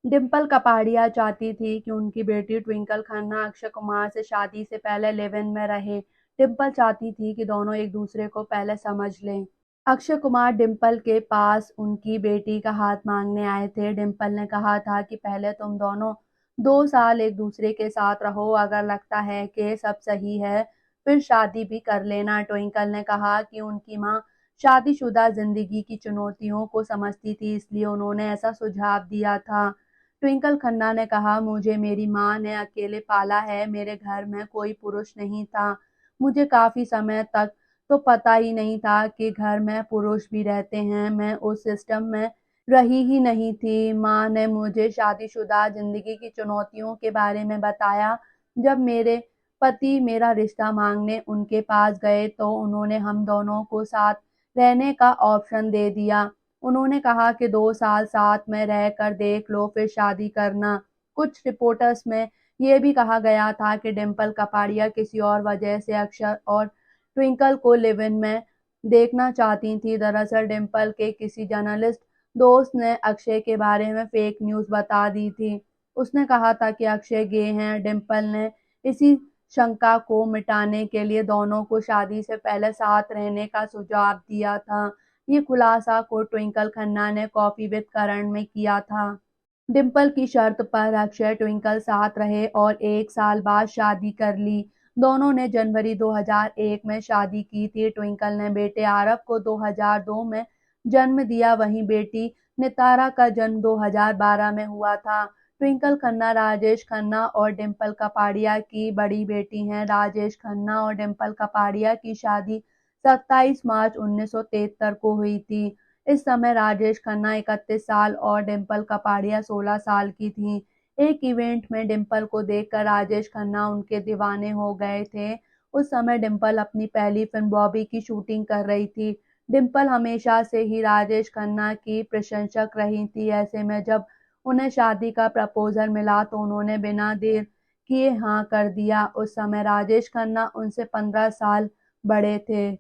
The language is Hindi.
डिंपल कपाड़िया चाहती थी कि उनकी बेटी ट्विंकल खन्ना अक्षय कुमार से शादी से पहले लिव इन में रहे। डिंपल चाहती थी कि दोनों एक दूसरे को पहले समझ लें। अक्षय कुमार डिंपल के पास उनकी बेटी का हाथ मांगने आए थे। डिंपल ने कहा था कि पहले तुम दोनों 2 साल एक दूसरे के साथ रहो, अगर लगता है कि सब सही है फिर शादी भी कर लेना। ट्विंकल ने कहा कि उनकी मां शादीशुदा जिंदगी की चुनौतियों को समझती थी, इसलिए उन्होंने ऐसा सुझाव दिया था। ट्विंकल खन्ना ने कहा, मुझे मेरी मां ने अकेले पाला है, मेरे घर में कोई पुरुष नहीं था। मुझे काफी समय तक तो पता ही नहीं था कि घर में पुरुष भी रहते हैं। मैं उस सिस्टम में रही ही नहीं थी। माँ ने मुझे शादीशुदा जिंदगी की चुनौतियों के बारे में बताया। जब मेरे पति मेरा रिश्ता मांगने उनके पास गए तो उन्होंने हम दोनों को साथ रहने का ऑप्शन दे दिया। उन्होंने कहा कि 2 साल साथ में रहकर देख लो फिर शादी करना। कुछ रिपोर्ट्स में ये भी कहा गया था कि डिंपल कपाड़िया किसी और वजह से अक्षर और ट्विंकल को लिव इन में देखना चाहती थी। दरअसल डिंपल के किसी जर्नलिस्ट दोस्त ने अक्षय के बारे में फेक न्यूज बता दी थी। उसने कहा था कि अक्षय गे हैं। डिंपल ने इसी शंका को मिटाने के लिए दोनों को शादी से पहले साथ रहने का सुझाव दिया था। ये खुलासा को ट्विंकल खन्ना ने कॉफी विद करण में किया था। डिंपल की शर्त पर अक्षय ट्विंकल साथ रहे और 1 साल बाद शादी कर ली। दोनों ने जनवरी 2001 में शादी की थी। ट्विंकल ने बेटे आरव को 2002 में जन्म दिया, वहीं बेटी नितारा का जन्म 2012 में हुआ था। ट्विंकल खन्ना राजेश खन्ना और डिंपल कपाड़िया की बड़ी बेटी हैं। राजेश खन्ना और डिंपल कपाड़िया की शादी 27 मार्च 1973 को हुई थी। इस समय राजेश खन्ना 31 साल और डिंपल कपाड़िया 16 साल की थीं। एक इवेंट में डिंपल को देखकर राजेश खन्ना उनके दीवाने हो गए थे। उस समय डिंपल अपनी पहली फिल्म बॉबी की शूटिंग कर रही थी। डिंपल हमेशा से ही राजेश खन्ना की प्रशंसक रही थी। ऐसे में जब उन्हें शादी का प्रपोजल मिला तो उन्होंने बिना देर किए हाँ कर दिया। उस समय राजेश खन्ना उनसे 15 साल बड़े थे।